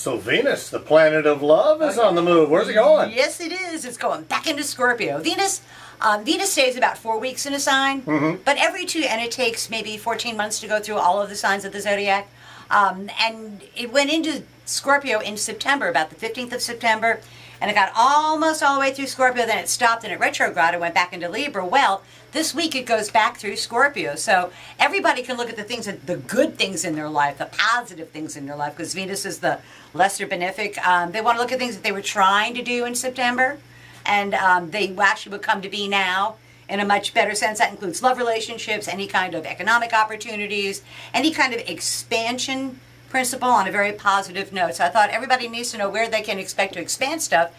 So Venus, the planet of love, is on the move. Where's it going? Yes, it is. It's going back into Scorpio. Venus stays about 4 weeks in a sign, but and it takes maybe 14 months to go through all of the signs of the zodiac. And it went into Scorpio in September, about the 15th of September, and it got almost all the way through Scorpio, then it stopped and it retrograded and went back into Libra. Well, this week it goes back through Scorpio, so everybody can look at the good things in their life, the positive things in their life, because Venus is the lesser benefic. They want to look at things that they were trying to do in September, and they actually would come to be now in a much better sense. That includes love relationships, any kind of economic opportunities, any kind of expansion principle on a very positive note. So I thought everybody needs to know where they can expect to expand stuff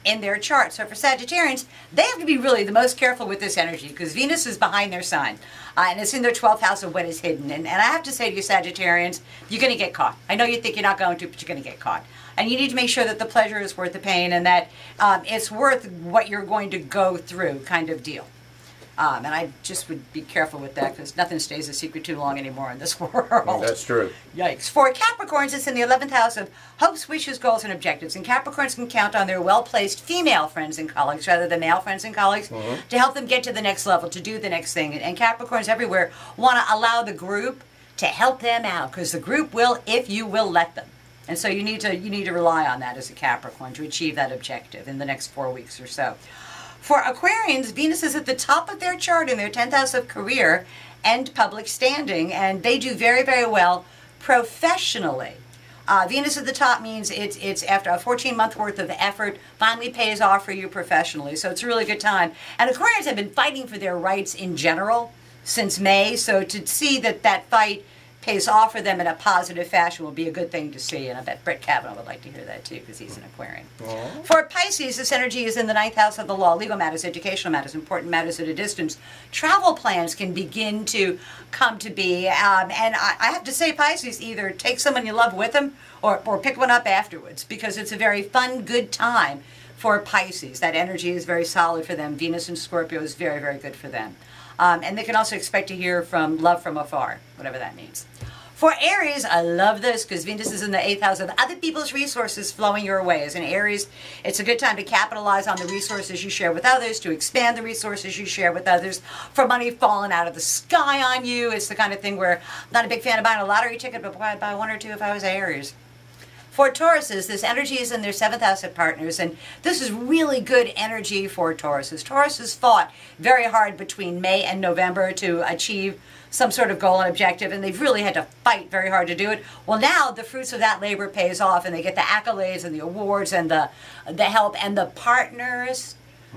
in their chart. So for Sagittarians, they have to be really the most careful with this energy, because Venus is behind their sign, and it's in their 12th house of what is hidden. And I have to say to you, Sagittarians, you're going to get caught. I know you think you're not going to, but you're going to get caught. And you need to make sure that the pleasure is worth the pain, and that it's worth what you're going to go through, kind of deal. And I just would be careful with that, because nothing stays a secret too long anymore in this world. Oh, that's true. Yikes. For Capricorns, it's in the 11th house of hopes, wishes, goals, and objectives. And Capricorns can count on their well-placed female friends and colleagues, rather than male friends and colleagues, to help them get to the next level, to do the next thing. And Capricorns everywhere want to allow the group to help them out, because the group will, if you will let them. And so you need to rely on that as a Capricorn to achieve that objective in the next 4 weeks or so. For Aquarians, Venus is at the top of their chart in their 10th house of career and public standing, and they do very, very well professionally. Venus at the top means it's after a 14-month worth of effort, finally pays off for you professionally. So it's a really good time. And Aquarians have been fighting for their rights in general since May, so to see that fight pays off for them in a positive fashion will be a good thing to see, and I bet Brett Kavanaugh would like to hear that too, because he's an Aquarian. For Pisces, this energy is in the 9th house of the law, legal matters, educational matters, important matters at a distance. Travel plans can begin to come to be, and I have to say, Pisces, either take someone you love with them or pick one up afterwards, because it's a very fun, good time for Pisces. That energy is very solid for them. Venus and Scorpio is very, very good for them. And they can also expect to hear from love from afar, whatever that means. For Aries, I love this, because Venus is in the 8th house of other people's resources flowing your way. As an Aries, it's a good time to capitalize on the resources you share with others, to expand the resources you share with others, for money falling out of the sky on you. It's the kind of thing where I'm not a big fan of buying a lottery ticket, but I'd buy one or two if I was Aries. For Tauruses, this energy is in their 7th house of partners, and this is really good energy for Tauruses. Tauruses fought very hard between May and November to achieve some sort of goal and objective, and they've really had to fight very hard to do it. Well, now the fruits of that labor pays off, and they get the accolades and the awards and the help and the partners.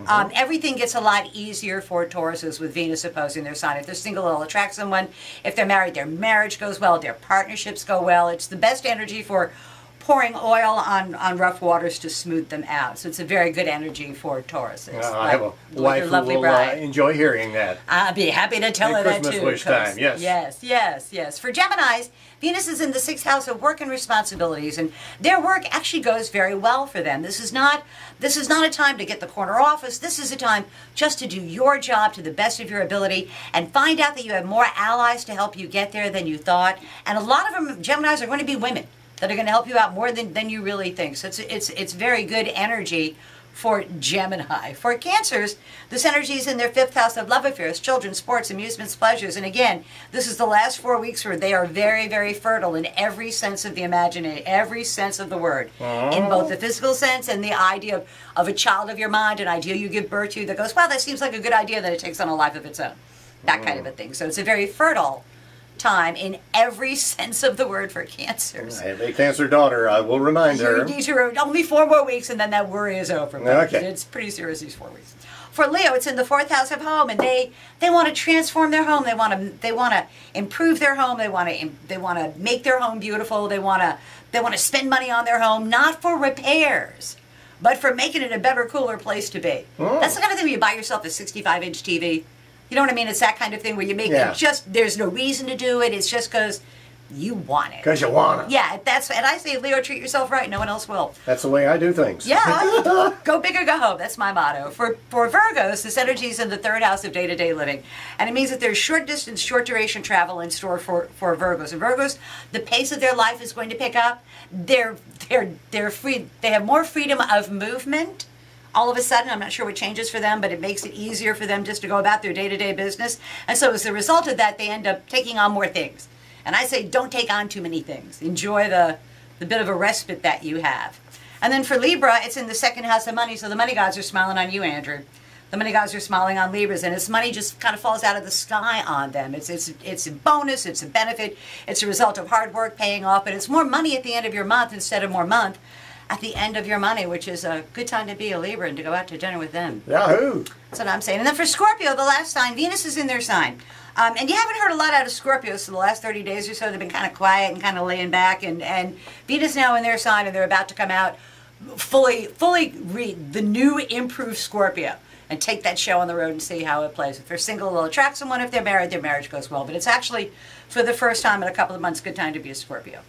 Everything gets a lot easier for Tauruses with Venus opposing their sign. If they're single, they'll attract someone. If they're married, their marriage goes well, their partnerships go well. It's the best energy for pouring oil on rough waters to smooth them out. So it's a very good energy for Tauruses. I have a wife who will enjoy hearing that. I'll be happy to tell her that too. Christmas wish time, yes. Yes. For Geminis, Venus is in the 6th house of work and responsibilities, and their work actually goes very well for them. This is not a time to get the corner office. This is a time just to do your job to the best of your ability and find out that you have more allies to help you get there than you thought. And a lot of them, Geminis, are going to be women that are going to help you out more than you really think. So it's very good energy for Gemini. For Cancers, this energy is in their 5th house of love affairs, children, sports, amusements, pleasures. And again, this is the last 4 weeks where they are very, very fertile in every sense of the imagination, every sense of the word. In both the physical sense and the idea of a child of your mind, an idea you give birth to that goes, wow, that seems like a good idea, that it takes on a life of its own. That kind of a thing. So it's a very fertile time in every sense of the word for Cancers. I have a Cancer daughter. I will remind her. You need to only 4 more weeks, and then that worry is over. Okay. It's pretty serious, these 4 weeks. For Leo, it's in the 4th house of home, and they want to transform their home. They want to improve their home. They want to make their home beautiful. They want to spend money on their home, not for repairs, but for making it a better, cooler place to be. That's the kind of thing where you buy yourself a 65-inch TV. You know what I mean? It's that kind of thing where you make it just, there's no reason to do it. It's just because you want it. Because you want it. Yeah, and I say, Leo, treat yourself right. No one else will. That's the way I do things. Yeah. Go big or go home. That's my motto. For Virgos, this energy is in the 3rd house of day-to-day living. And it means that there's short distance, short duration travel in store for Virgos. And Virgos, the pace of their life is going to pick up. They're they're free. They have more freedom of movement. All of a sudden, I'm not sure what changes for them, but it makes it easier for them just to go about their day-to-day business. And so as a result of that, they end up taking on more things. And I say don't take on too many things. Enjoy the bit of a respite that you have. And then for Libra, it's in the second house of money, so the money gods are smiling on you, Andrew. The money gods are smiling on Libras, and it's money just kind of falls out of the sky on them. It's a bonus, it's a benefit, it's a result of hard work paying off, but it's more money at the end of your month instead of more month at the end of your money, which is a good time to be a Libra and to go out to dinner with them. Yahoo! That's what I'm saying. And then for Scorpio, the last sign, Venus is in their sign. And you haven't heard a lot out of Scorpios for the last 30 days or so. They've been kind of quiet and kind of laying back. And Venus now in their sign, and they're about to come out fully read the new improved Scorpio and take that show on the road and see how it plays. If they're single, they'll attract someone. If they're married, their marriage goes well. But it's actually, for the first time in a couple of months, a good time to be a Scorpio.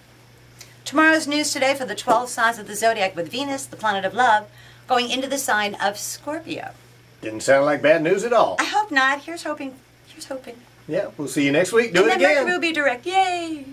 Tomorrow's news today for the 12 signs of the zodiac with Venus, the planet of love, going into the sign of Scorpio. Didn't sound like bad news at all. I hope not. Here's hoping. Here's hoping. Yeah, we'll see you next week. Do it again. And then Mercury will be direct. Yay!